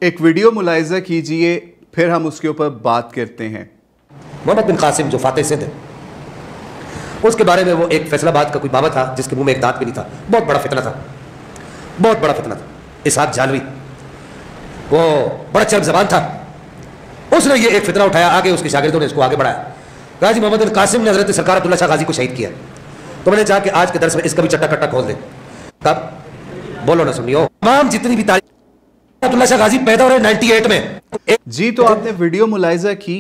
ایک ویڈیو ملاحظہ کیجئے پھر ہم اس کے اوپر بات کرتے ہیں۔ محمد بن قاسم جو فاتح سندھ ہے، اس کے بارے میں وہ ایک فیصل آباد کا کوئی بابا تھا جس کے منہ میں ایک دانت بھی نہیں تھا، بہت بڑا فتنہ تھا، بہت بڑا فتنہ تھا۔ اسحاق جھالوی وہ بڑا چرب زبان تھا، اس نے یہ ایک فتنہ اٹھایا، آگے اس کے شاگردوں نے اس کو آگے بڑھایا، کہا جی محمد بن قاسم نے حضرت سرکار عبداللہ شاہ غازی کو شہید کیا۔ تو میں نے چاہا کہ آج کے درس میں اس کا بھی چٹا کٹا کھول دیں۔ کب بولو نہ سنیو، تمام جتنی بھی تاریخ عبداللہ شاہ غازی پیدا ہو رہے 98 میں۔ جی تو آپ نے ویڈیو ملاحظہ کی،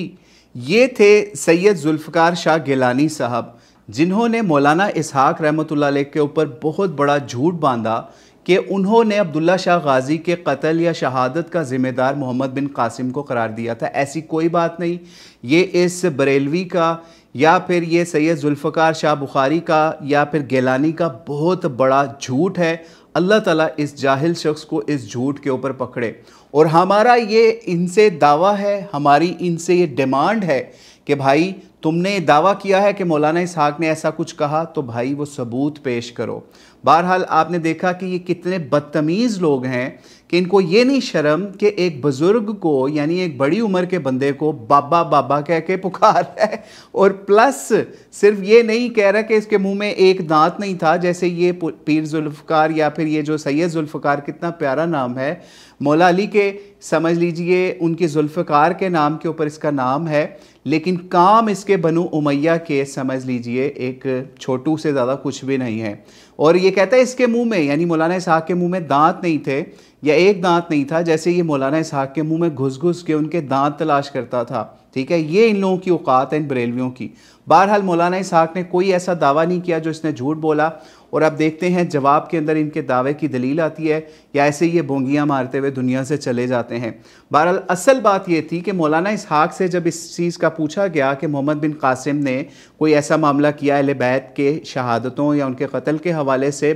یہ تھے سید ذوالفقار شاہ گیلانی صاحب، جنہوں نے مولانا اسحاق رحمۃ اللہ علیہ کے اوپر بہت بڑا جھوٹ باندھا کہ انہوں نے عبداللہ شاہ غازی کے قتل یا شہادت کا ذمہ دار محمد بن قاسم کو قرار دیا تھا۔ ایسی کوئی بات نہیں، یہ اس بریلوی کا یا پھر یہ سید ذوالفقار شاہ بخاری کا یا پھر گیلانی کا بہت بڑا جھوٹ ہے۔ اللہ تعالیٰ اس جاہل شخص کو اس جھوٹ کے اوپر پکڑے، اور ہمارا یہ ان سے دعویٰ ہے، ہماری ان سے یہ ڈیمانڈ ہے کہ بھائی تم نے دعویٰ کیا ہے کہ مولانا اسحاق نے ایسا کچھ کہا تو بھائی وہ ثبوت پیش کرو۔ بہرحال آپ نے دیکھا کہ یہ کتنے بدتمیز لوگ ہیں کہ ان کو یہ نہیں شرم کہ ایک بزرگ کو، یعنی ایک بڑی عمر کے بندے کو بابا بابا کہہ کے پکار رہا ہے، اور پلس صرف یہ نہیں کہہ رہا کہ اس کے منہ میں ایک دانت نہیں تھا، جیسے یہ پیر ذوالفقار یا پھر یہ جو سید ذوالفقار، کتنا پیارا نام ہے، مولا علی کے سمجھ لیجئے ان کے ذوالفقار کے نام کے اوپر اس کا نام ہے، لیکن کام اس کے بنو امیہ کے سمجھ لیجئے ایک چھوٹو سے زیادہ کچھ بھی نہیں ہے۔ اور یہ کہتا ہے اس کے منہ میں، یعنی مولانا اسحاق کے منہ میں دانت نہیں تھے یا ایک دانت نہیں تھا، جیسے یہ مولانا اسحاق کے منہ میں گھس گھس کے ان کے دانت تلاش کرتا تھا۔ ٹھیک ہے، یہ ان لوگوں کی اوقات ہے، ان بریلویوں کی۔ بہرحال مولانا اسحاق نے کوئی ایسا دعویٰ نہیں کیا جو اس نے جھوٹ بولا، اور اب دیکھتے ہیں جواب کے اندر ان کے دعوے کی دلیل آتی ہے یا ایسے یہ بونگیاں مارتے ہوئے دنیا سے چلے جاتے ہیں۔ بہرحال اصل بات یہ تھی کہ مولانا اسحاق سے جب اس چیز کا پوچھا گیا کہ محمد بن قاسم نے کوئی ایسا معاملہ کیا اہل بیت کے شہادتوں یا ان کے قتل کے حوالے سے،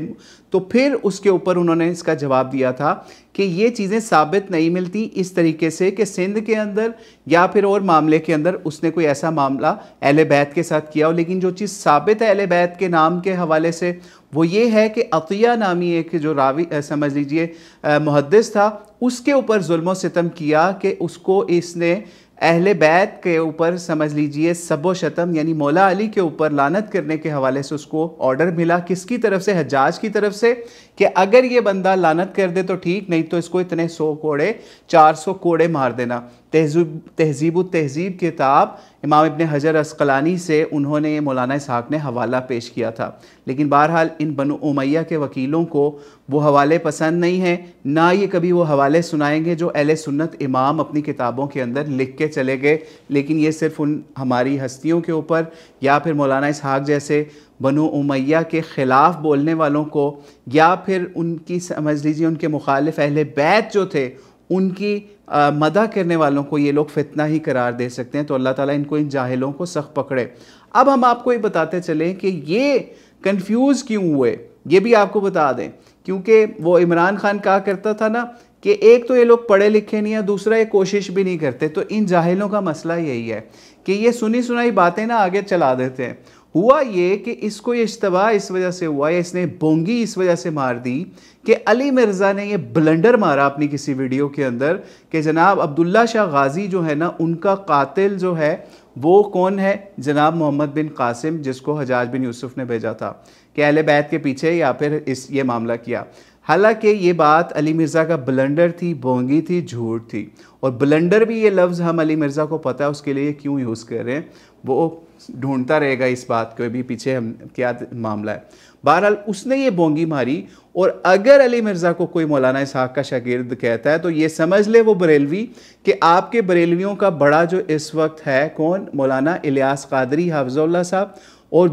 تو پھر اس کے اوپر انہوں نے اس کا جواب دیا تھا کہ یہ چیزیں ثابت نہیں ملتی اس طریقے سے کہ سندھ کے اندر یا پھر اور معاملے کے اندر اس نے کوئی ایسا معاملہ اہل بیت کے ساتھ کیا ہو، لیکن جو چیز ثابت ہے اہل بیت کے نام کے حوالے سے وہ یہ ہے کہ عطیہ نامی ایک جو راوی سمجھ لیجئے محدث تھا، اس کے اوپر ظلم و ستم کیا کہ اس کو اس نے اہل بیت کے اوپر سمجھ لیجئے سب و شتم، یعنی مولا علی کے اوپر لعنت کرنے کے حوالے سے اس کو آرڈر ملا، کس کی طرف سے؟ حجاج کی طرف سے، کہ اگر یہ بندہ لعنت کر دے تو ٹھیک، نہیں تو اس کو اتنے 100 کوڑے 400 کوڑے مار دینا۔ تہذیب التہذیب کتاب امام ابن حجر عسقلانی سے انہوں نے مولانا اسحاق نے حوالہ پیش کیا تھا، لیکن بہرحال ان بنو امیہ کے وکیلوں کو وہ حوالے پسند نہیں ہیں، نہ یہ کبھی وہ حوالے سنائیں گے جو اہل سنت امام اپنی کتابوں کے اندر لکھ کے چلے گئے، لیکن یہ صرف ان ہماری ہستیوں کے اوپر یا پھر مولانا اسحاق جیسے بنو امیہ کے خلاف بولنے والوں کو یا پھر ان کی سمجھ لیجیے ان کے مخالف اہل بیت جو تھے ان کی مدح کرنے والوں کو یہ لوگ فتنہ ہی قرار دے سکتے ہیں۔ تو اللہ تعالیٰ ان کو، ان جاہلوں کو سخت پکڑے۔ اب ہم آپ کو یہ بتاتے چلیں کہ یہ کنفیوز کیوں ہوئے، یہ بھی آپ کو بتا دیں، کیونکہ وہ عمران خان کہا کرتا تھا نا کہ ایک تو یہ لوگ پڑھے لکھے نہیں ہیں، دوسرا یہ کوشش بھی نہیں کرتے، تو ان جاہلوں کا مسئلہ یہی ہے کہ یہ سنی سنائی باتیں نا آگے چلا دیتے ہیں۔ ہوا یہ کہ اس کو یہ اشتباہ اس وجہ سے ہوا، یا اس نے بونگی اس وجہ سے مار دی کہ علی مرزا نے یہ بلنڈر مارا اپنی کسی ویڈیو کے اندر کہ جناب عبداللہ شاہ غازی جو ہے نا ان کا قاتل جو ہے وہ کون ہے؟ جناب محمد بن قاسم، جس کو حجاج بن یوسف نے بھیجا تھا کہ اہل بیت کے پیچھے یا پھر یہ معاملہ کیا۔ حالانکہ یہ بات علی مرزا کا بلنڈر تھی، بونگی تھی، جھوٹ تھی، اور بلنڈر بھی یہ لفظ ہم علی مرزا کو پتہ ہے اس کے لیے کیوں یوز کر رہے ہیں، وہ ڈھونڈتا رہے گا اس بات کو بھی پیچھے ہم کیا معاملہ ہے۔ بہرحال اس نے یہ بونگی ماری، اور اگر علی مرزا کو کوئی مولانا اسحاق کا شاگرد کہتا ہے تو یہ سمجھ لے وہ بریلوی کہ آپ کے بریلویوں کا بڑا جو اس وقت ہے کون؟ مولانا الیاس قادری حافظ اللہ صاحب، اور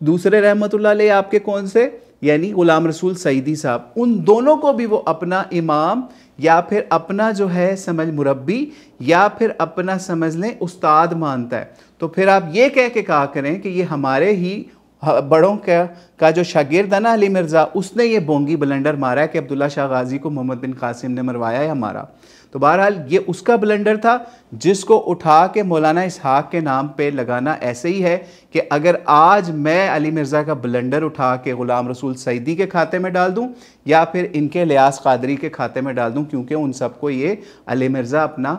دوسرے رحمت اللہ علیہ آپ کے کون سے؟ یعنی غلام رسول سعیدی صاحب۔ ان دونوں کو بھی وہ اپنا امام یا پھر اپنا جو ہے سمجھ مربی یا پھر اپنا سمجھ لیں استاد مانتا ہے۔ تو پھر آپ یہ کہہ کے کہا کریں کہ یہ ہمارے ہی بڑوں کا جو شاگرد ہے نا علی مرزا، اس نے یہ بونگی بلنڈر مارا ہے کہ عبداللہ شاہ غازی کو محمد بن قاسم نے مروایا یا مارا۔ تو بہرحال یہ اس کا بلنڈر تھا جس کو اٹھا کے مولانا اسحاق کے نام پہ لگانا ایسے ہی ہے کہ اگر آج میں علی مرزا کا بلنڈر اٹھا کے غلام رسول سعیدی کے کھاتے میں ڈال دوں یا پھر ان کے الیاس قادری کے کھاتے میں ڈال دوں، کیونکہ ان سب کو یہ علی مرزا اپنا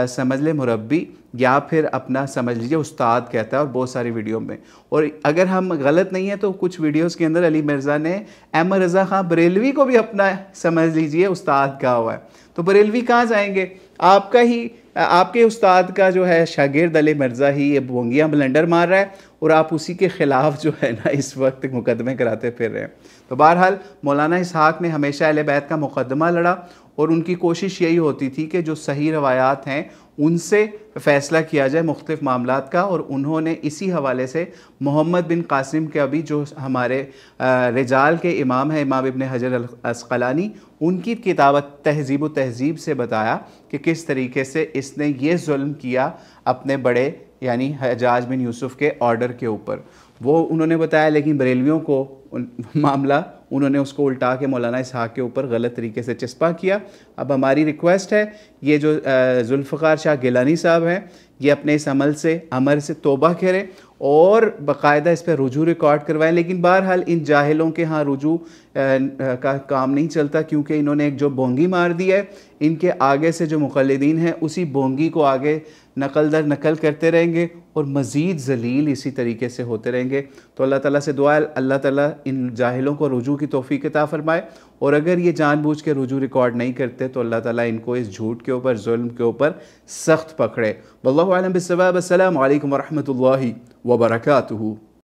سمجھ لے مربی یا پھر اپنا سمجھ لیجیے استاد کہتا ہے، اور بہت ساری ویڈیو میں، اور اگر ہم غلط نہیں ہیں تو کچھ ویڈیوز کے اندر علی مرزا نے احمد رضا خان بریلوی کو بھی اپنا سمجھ لیجیے استاد کہا ہوا ہے۔ تو بریلوی کہاں جائیں گے؟ آپ کے استاد کا جو ہے شاگرد علی مرزا ہی یہ بونگیاں بلنڈر مار رہا ہے، اور آپ اسی کے خلاف جو ہے نا اس وقت مقدمے کراتے پھر رہے ہیں۔ تو بہرحال مولانا اسحاق نے ہمیشہ اہل بیت کا مقدمہ لڑا، اور ان کی کوشش یہی ہوتی تھی کہ جو صحیح روایات ہیں ان سے فیصلہ کیا جائے مختلف معاملات کا، اور انہوں نے اسی حوالے سے محمد بن قاسم کے ابھی جو ہمارے رجال کے امام ہیں امام ابن حجر العسقلانی، ان کی کتابت تہذیب و تہذیب سے بتایا کہ کس طریقے سے اس نے یہ ظلم کیا اپنے بڑے یعنی حجاج بن یوسف کے آرڈر کے اوپر، وہ انہوں نے بتایا۔ لیکن بریلویوں کو معاملہ انہوں نے اس کو الٹا کے مولانا اسحاق کے اوپر غلط طریقے سے چسپاں کیا۔ اب ہماری ریکویسٹ ہے یہ جو ذوالفقار شاہ گیلانی صاحب ہیں یہ اپنے اس عمل سے توبہ کریں اور باقاعدہ اس پہ رجوع ریکارڈ کروائیں، لیکن بہرحال ان جاہلوں کے ہاں رجوع کا کام نہیں چلتا، کیونکہ انہوں نے ایک جو بونگی مار دی ہے، ان کے آگے سے جو مقلدین ہیں اسی بونگی کو آگے نقل در نقل کرتے رہیں گے اور مزید ذلیل اسی طریقے سے ہوتے رہیں گے۔ تو اللہ تعالیٰ سے دعا ہے اللہ تعالیٰ ان جاہلوں کو رجوع کی توفیق عطا فرمائے، اور اگر یہ جان بوجھ کے رجوع ریکارڈ نہیں کرتے تو اللہ تعالیٰ ان کو اس جھوٹ کے اوپر ظلم کے اوپر سخت پکڑے۔ واللہ اعلم بالصواب۔ السلام علیکم ورحمۃ اللہ وبرکاتہ۔